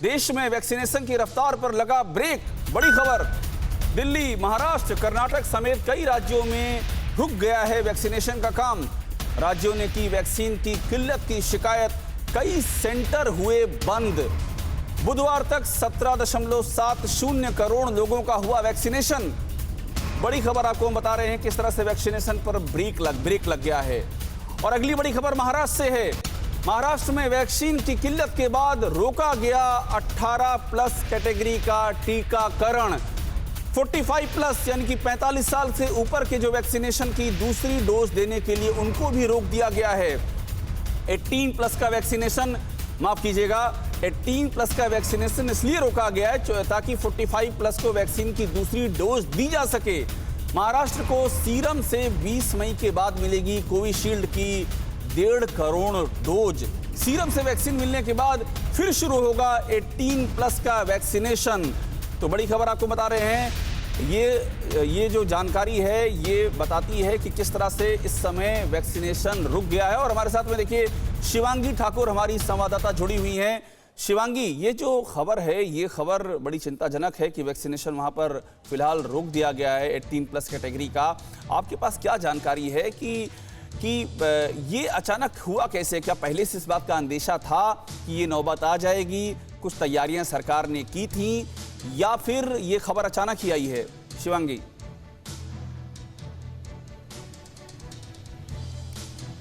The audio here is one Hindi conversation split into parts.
देश में वैक्सीनेशन की रफ्तार पर लगा ब्रेक। बड़ी खबर, दिल्ली, महाराष्ट्र, कर्नाटक समेत कई राज्यों में रुक गया है वैक्सीनेशन का काम। राज्यों ने की वैक्सीन की किल्लत की शिकायत, कई सेंटर हुए बंद। बुधवार तक 17.70 करोड़ लोगों का हुआ वैक्सीनेशन। बड़ी खबर आपको हम बता रहे हैं किस तरह से वैक्सीनेशन पर ब्रेक लग गया है। और अगली बड़ी खबर महाराष्ट्र से है। महाराष्ट्र में वैक्सीन की किल्लत के बाद रोका गया 18+ कैटेगरी का टीकाकरण। 45+ यानी कि 45 साल से ऊपर के जो वैक्सीनेशन की दूसरी डोज देने के लिए उनको भी रोक दिया गया है। 18+ का वैक्सीनेशन, माफ कीजिएगा, 18+ का वैक्सीनेशन इसलिए रोका गया है ताकि 45+ को वैक्सीन की दूसरी डोज दी जा सके। महाराष्ट्र को सीरम से 20 मई के बाद मिलेगी कोविशील्ड की 1.5 करोड़ डोज। सीरम से वैक्सीन मिलने के बाद फिर शुरू होगा 18+ का वैक्सीनेशन। तो बड़ी खबर आपको बता रहे हैं, ये जो जानकारी है ये बताती है कि किस तरह से इस समय वैक्सीनेशन रुक गया है। और हमारे साथ में देखिए शिवांगी ठाकुर हमारी संवाददाता जुड़ी हुई हैं। शिवांगी, ये जो खबर है ये खबर बड़ी चिंताजनक है कि वैक्सीनेशन वहां पर फिलहाल रोक दिया गया है 18+ कैटेगरी का। आपके पास क्या जानकारी है कि ये अचानक हुआ कैसे? क्या पहले से इस बात का अंदेशा था कि ये नौबत आ जाएगी, कुछ तैयारियां सरकार ने की थी, या फिर ये खबर अचानक ही आई है? शिवांगी,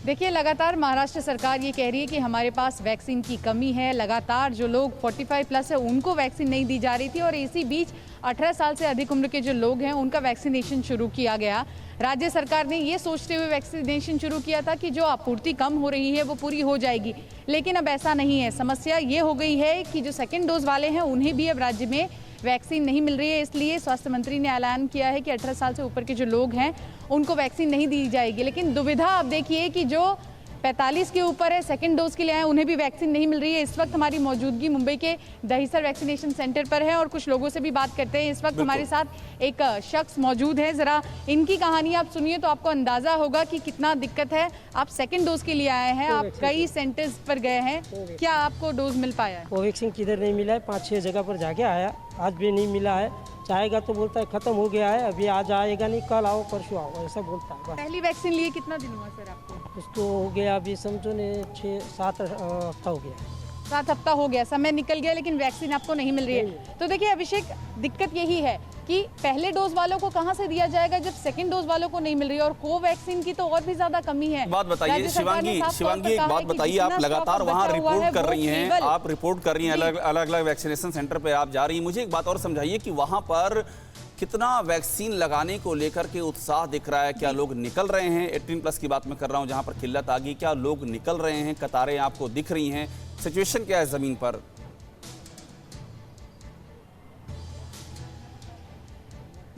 देखिए, लगातार महाराष्ट्र सरकार ये कह रही है कि हमारे पास वैक्सीन की कमी है। लगातार जो लोग 45+ है उनको वैक्सीन नहीं दी जा रही थी और इसी बीच 18 साल से अधिक उम्र के जो लोग हैं उनका वैक्सीनेशन शुरू किया गया। राज्य सरकार ने ये सोचते हुए वैक्सीनेशन शुरू किया था कि जो आपूर्ति कम हो रही है वो पूरी हो जाएगी, लेकिन अब ऐसा नहीं है। समस्या ये हो गई है कि जो सेकेंड डोज वाले हैं उन्हें भी अब राज्य में वैक्सीन नहीं मिल रही है। इसलिए स्वास्थ्य मंत्री ने ऐलान किया है कि 18 साल से ऊपर के जो लोग हैं उनको वैक्सीन नहीं दी जाएगी। लेकिन दुविधा आप देखिए कि जो 45 के ऊपर है, सेकंड डोज के लिए आए, उन्हें भी वैक्सीन नहीं मिल रही है। इस वक्त हमारी मौजूदगी मुंबई के दहिसर वैक्सीनेशन सेंटर पर है और कुछ लोगों से भी बात करते हैं। इस वक्त हमारे साथ एक शख्स मौजूद है, जरा इनकी कहानी आप सुनिए तो आपको अंदाजा होगा कि कितना दिक्कत है। आप सेकंड डोज के लिए आए हैं, आप कई सेंटर्स पर गए हैं, क्या आपको डोज मिल पाया है? कोवैक्सीन किधर नहीं मिला है, 5-6 जगह पर जाके आया, आज भी नहीं मिला है। चाहेगा तो बोलता है खत्म हो गया है, अभी आज आएगा नहीं, कल आओ परसों आओ, ऐसा बोलता है। पहली वैक्सीन लिए कितना दिन हुआ सर आपको? उसको हो गया अभी समझो ने 6-7 हफ्ता हो गया। 7 हफ्ता हो गया, समय निकल गया, लेकिन वैक्सीन आपको नहीं मिल रही है। तो देखिए अभिषेक, दिक्कत यही है कि पहले डोज वालों को कहां से दिया जाएगा जब सेकंड डोज वालों को नहीं मिल रही है, और कोवैक्सीन की तो और भी ज्यादा कमी है। बात बताइए शिवांगी, एक बात बताइए, आप लगातार वहां रिपोर्ट कर रही हैं, अलग अलग वैक्सीनेशन सेंटर पे आप जा रही हैं। मुझे एक बात और समझाइए कि वहां पर कितना वैक्सीन लगाने को लेकर के उत्साह दिख रहा है? क्या लोग निकल रहे हैं? 18+ की बात मैं कर रहा हूं जहां पर किल्लत आ गई, क्या लोग निकल रहे हैं? कतारें आपको दिख रही हैं? सिचुएशन क्या है जमीन पर?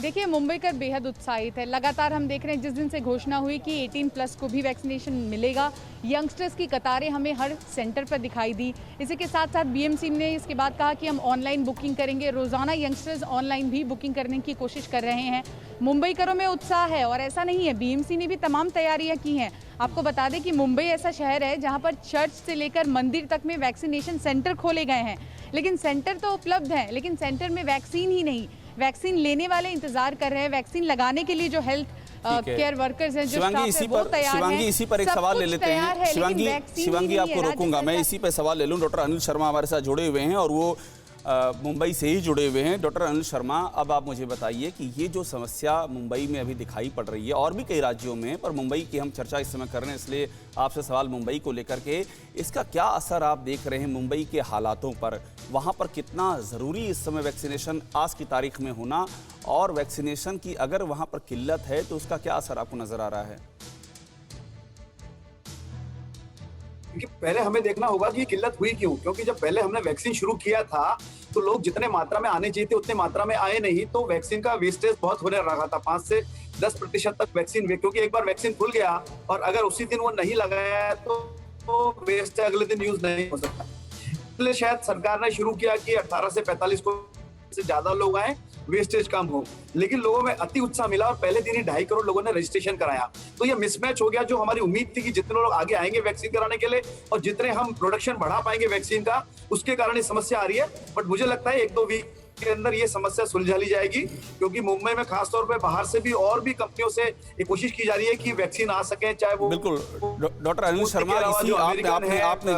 देखिए, मुंबईकर बेहद उत्साहित है। लगातार हम देख रहे हैं जिस दिन से घोषणा हुई कि 18+ को भी वैक्सीनेशन मिलेगा, यंगस्टर्स की कतारें हमें हर सेंटर पर दिखाई दी। इसी के साथ साथ बीएमसी ने इसके बाद कहा कि हम ऑनलाइन बुकिंग करेंगे। रोजाना यंगस्टर्स ऑनलाइन भी बुकिंग करने की कोशिश कर रहे हैं। मुंबईकरों में उत्साह है और ऐसा नहीं है, बीएमसी ने भी तमाम तैयारियां की हैं। आपको बता दें कि मुंबई ऐसा शहर है जहाँ पर चर्च से लेकर मंदिर तक में वैक्सीनेशन सेंटर खोले गए हैं, लेकिन सेंटर तो उपलब्ध हैं, लेकिन सेंटर में वैक्सीन ही नहीं। वैक्सीन लेने वाले इंतजार कर रहे हैं, वैक्सीन लगाने के लिए जो हेल्थ केयर वर्कर्स हैं, जो स्टाफ है, वो तैयार हैं। शिवांगी, इसी पर एक सवाल ले लेते हैं। शिवांगी आपको रोकूंगा मैं, इसी पर सवाल ले लूं। डॉक्टर अनिल शर्मा हमारे साथ जुड़े हुए हैं और वो मुंबई से ही जुड़े हुए हैं। डॉक्टर अनिल शर्मा, अब आप मुझे बताइए कि ये जो समस्या मुंबई में अभी दिखाई पड़ रही है और भी कई राज्यों में, पर मुंबई की हम चर्चा इस समय कर रहे हैं इसलिए आपसे सवाल मुंबई को लेकर के, इसका क्या असर आप देख रहे हैं मुंबई के हालातों पर? वहाँ पर कितना ज़रूरी इस समय वैक्सीनेशन आज की तारीख में होना, और वैक्सीनेशन की अगर वहाँ पर किल्लत है तो उसका क्या असर आपको नज़र आ रहा है? क्योंकि पहले हमें देखना होगा कि ये किल्लत हुई क्यों, क्योंकि जब पहले हमने वैक्सीन शुरू किया था तो लोग जितने मात्रा में आने चाहिए थे उतने मात्रा में आए नहीं, तो वैक्सीन का वेस्टेज बहुत होने रहा था। 5 से 10% तक वैक्सीन, क्योंकि एक बार वैक्सीन खुल गया और अगर उसी दिन वो नहीं लगाया तो वेस्ट अगले दिन यूज नहीं हो सकता। इसलिए शायद सरकार ने शुरू किया कि 18 से 45 को से ज्यादा लोग आए, वेस्टेज कम हो। लेकिन लोगों में अति उत्साह मिला और पहले दिन ही 2.5 करोड़ लोगों ने रजिस्ट्रेशन कराया। तो ये मिसमैच हो गया। जो हमारी उम्मीद थी कि जितने लोग आगे आएंगे वैक्सीन कराने के लिए और जितने हम प्रोडक्शन बढ़ा पाएंगे वैक्सीन का, उसके कारण ये समस्या आ रही है। बट मुझे लगता है 1-2 वीक के अंदर ये समस्या सुलझा ली जाएगी, क्योंकि मुंबई में खासतौर पे बाहर से भी और भी कंपनियों से ये कोशिश की जा रही है कि वैक्सीन आ सके, चाहे वो बिल्कुल। डॉक्टर अनिल शर्मा, इसी आपने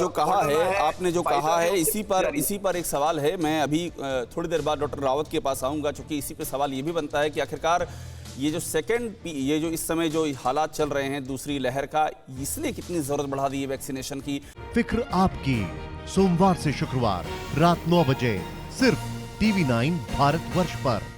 जो कहा है इसी पर एक सवाल है। मैं अभी थोड़ी देर बाद डॉक्टर रावत के पास आऊंगा, क्योंकि इसी पे सवाल ये भी बनता है कि आखिरकार ये जो इस समय जो हालात चल रहे हैं दूसरी लहर का, इसलिए कितनी जरूरत बढ़ा दी है वैक्सीनेशन की। फिक्र आपकी, सोमवार से शुक्रवार रात 9 बजे सिर्फ TV9 भारतवर्ष पर।